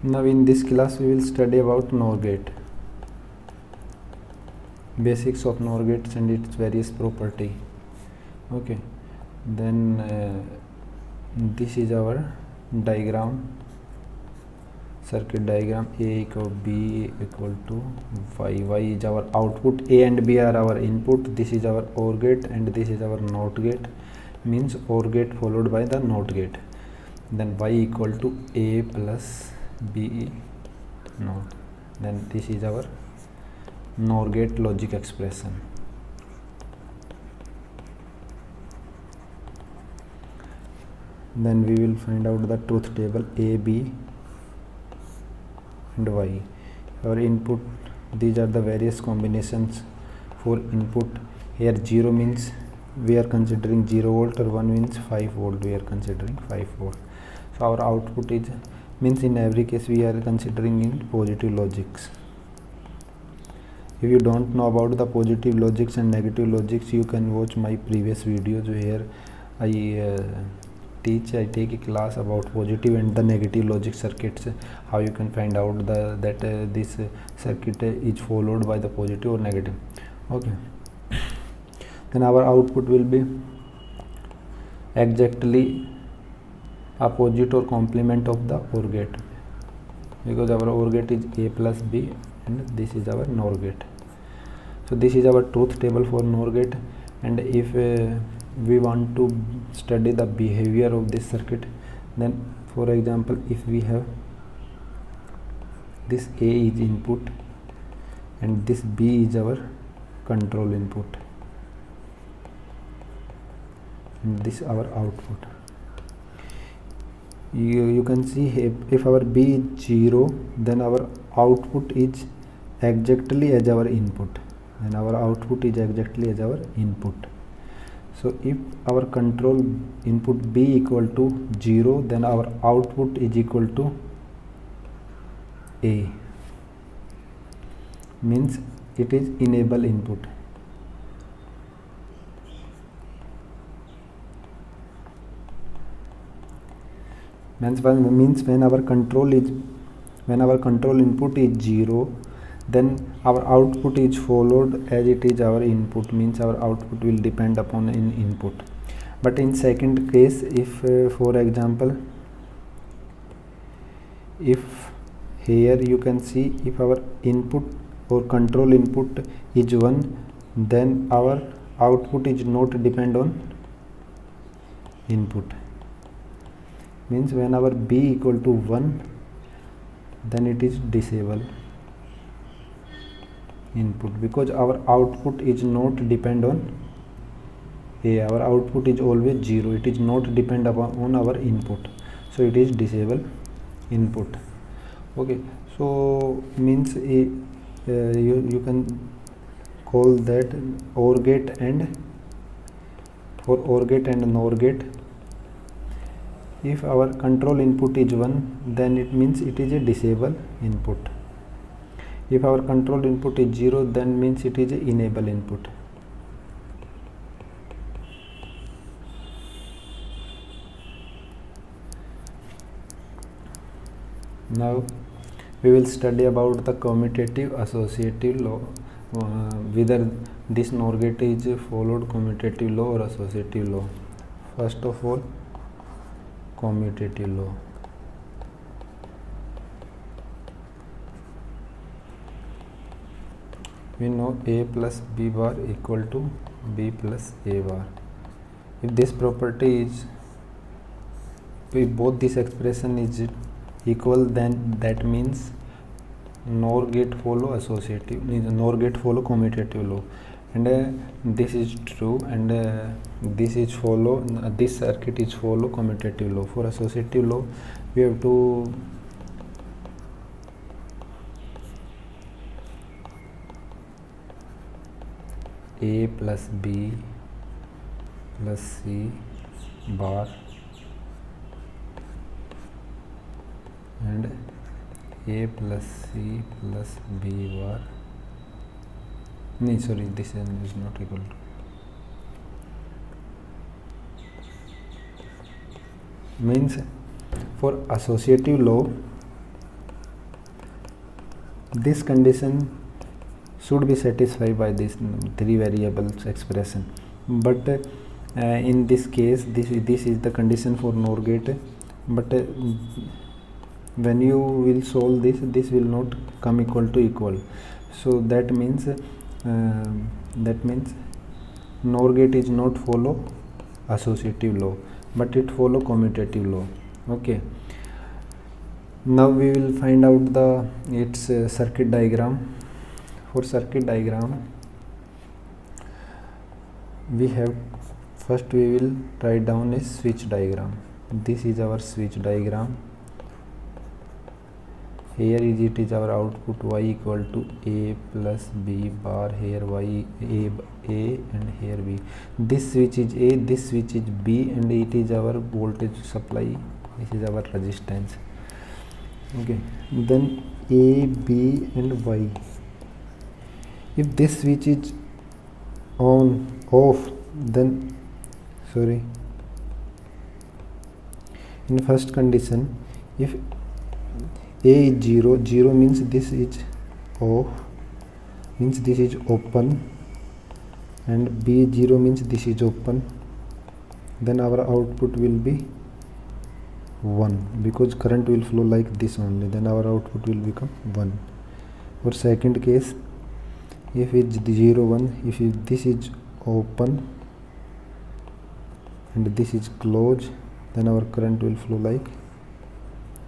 Now in this class we will study about NOR gate, basics of NOR gates and its various property. Okay, then this is our diagram, circuit diagram. A equal B equal to y is our output, A and B are our input. This is our OR gate and this is our NOT gate, means OR gate followed by the NOT gate. Then y equal to A plus B NOT. Then this is our NOR gate logic expression. Then we will find out the truth table A, B and Y. Our input, these are the various combinations for input. Here 0 means we are considering 0 volt, or 1 means 5 volt, we are considering 5 volt. So our output is, means in every case we are considering in positive logics. If you don't know about the positive logics and negative logics, you can watch my previous videos where I take a class about positive and the negative logic circuits, how you can find out that this circuit is followed by the positive or negative. Okay, then our output will be exactly opposite or complement of the OR gate, because our OR gate is A plus B and this is our NOR gate. So this is our truth table for NOR gate. And if we want to study the behavior of this circuit, then for example, if we have this A is input and this B is our control input and this our output, you can see if our B is 0, then our output is exactly as our input, and our output is exactly as our input. So if our control input B equal to 0, then our output is equal to A, means it is enable input. Means when our control input is 0, then our output is followed as it is our input, means our output will depend upon an input. But in second case, if for example, if here you can see, if our input or control input is 1, then our output is not depend on input, means when our B equal to 1, then it is disable input, because our output is not depend on A, our output is always 0, it is not depend upon our input, so it is disable input. Okay, so means you can call that OR gate, and for OR gate and NOR gate, if our control input is 1, then it means it is a disable input. If our control input is 0, then means it is a enable input. Now we will study about the commutative associative law, whether this NOR gate is followed commutative law or associative law. First of all, commutative law. We know A plus B bar equal to B plus A bar. If this property is, if both this expression is equal, then that means NOR gate follow associative, means NOR gate follow commutative law, and this is true, and this is follow, this circuit is follow commutative law. For associative law, we have to A plus B plus C bar and A plus C plus B bar. No, sorry, this is not equal to. Means for associative law, This condition should be satisfied by this three variables expression, but in this case this is the condition for NOR gate, but when you will solve this will not come equal to equal. So that means NOR gate is not follow associative law, but it follow commutative law. Okay, now we will find out the its circuit diagram. For circuit diagram, we have first we will write down a switch diagram. This is our switch diagram. Here it is our output y equal to a plus b bar. Here y a and here b. This switch is a, this switch is b, and it is our voltage supply. This is our resistance. Okay, then a, b and y. If this switch is on, off, then in first condition, if a is 0, 0 means this is off, means this is open, and b 0 means this is open, then our output will be 1, because current will flow like this only, then our output will become 1. For second case, if it's 0 1, if this is open and this is closed, then our current will flow like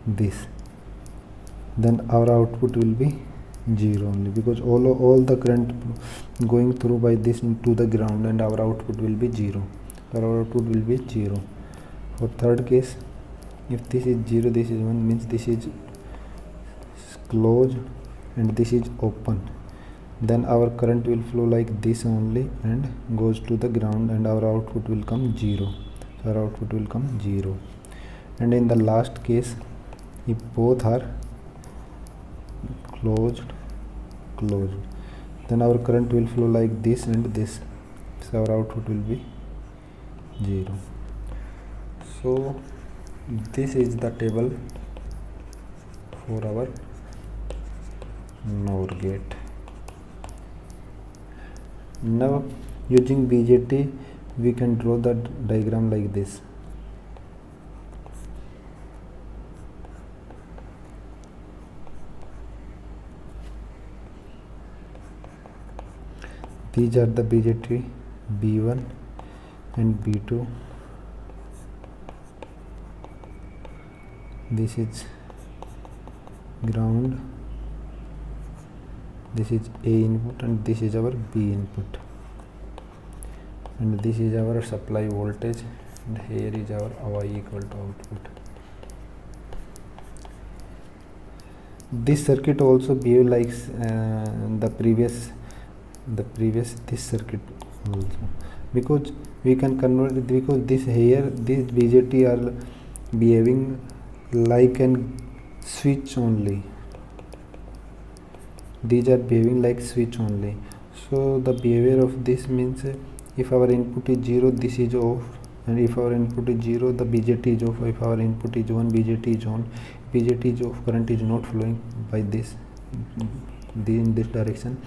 this, then our output will be 0 only, because all the current going through by this into the ground, and our output will be 0. Our output will be 0. For third case, if this is 0, this is 1, means this is closed and this is open, then our current will flow like this only and goes to the ground, and our output will come 0. So our output will come 0. And in the last case, if both are closed, then our current will flow like this and this, so our output will be 0. So this is the table for our NOR gate. Now using BJT we can draw the diagram like this. These are the BJT B1 and B2. This is ground, this is A input, and this is our B input, and this is our supply voltage, and here is our Y equal to output. This circuit also behave like the previous this circuit also, because we can convert it, because this BJT are behaving like an switch only. These are behaving like switch only. So the behavior of this means if our input is 0, this is off, and if our input is 0, the BJT is off. If our input is 1, BJT is on. BJT is off, current is not flowing by this in this direction.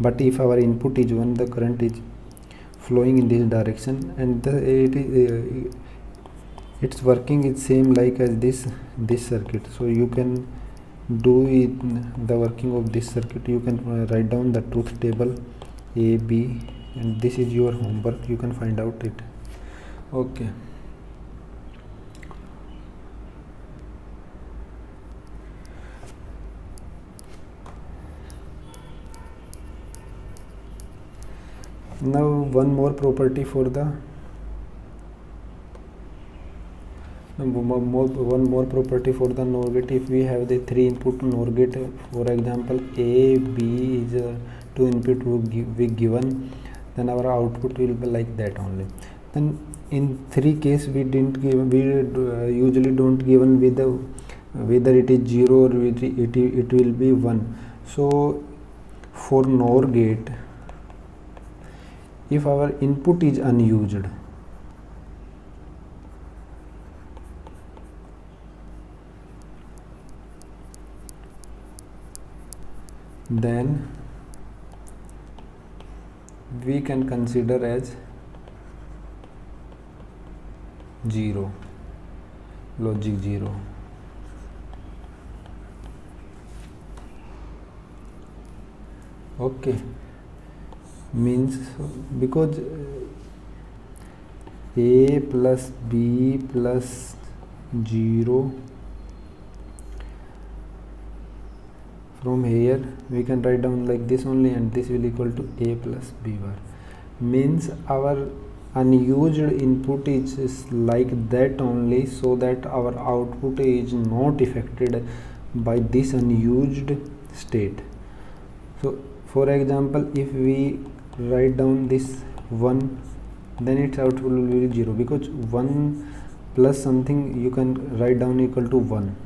But if our input is 1, the current is flowing in this direction, and it's working is same like as this circuit. So you can do it, the working of this circuit. You can write down the truth table A, B, and this is your homework, you can find out it. Okay, now one more property for the one more property for the NOR gate. If we have the 3 input NOR gate, for example A, B is 2 input will be given, then our output will be like that only. Then in 3 case we usually don't given with the whether it is 0 or it will be 1. So for NOR gate, if our input is unused, then we can consider as 0, logic 0. Okay, means because a plus b plus 0, from here we can write down like this only, and this will equal to a plus b bar. Means our unused input is like that only, so that our output is not affected by this unused state. So for example, if we write down this 1, then its output will be 0, because 1 plus something you can write down equal to 1.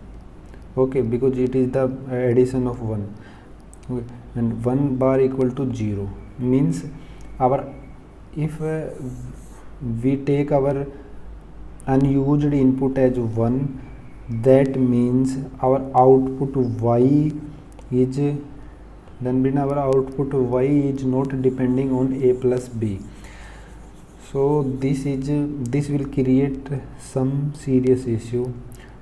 Okay, because it is the addition of 1. Okay, and 1 bar equal to 0 means our, if we take our unused input as 1, that means our output y is, then when our output y is not depending on a plus b. So this will create some serious issue.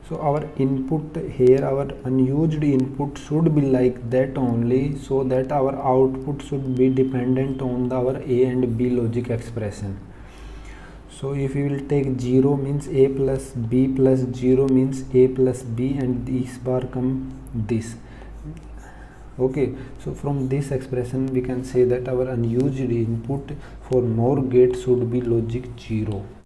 So our input here, our unused input should be like that only, so that our output should be dependent on our a and b logic expression. So if we will take 0 means a plus b plus 0 means a plus b, and this bar come this. Okay, so from this expression we can say that our unused input for NOR gate should be logic 0.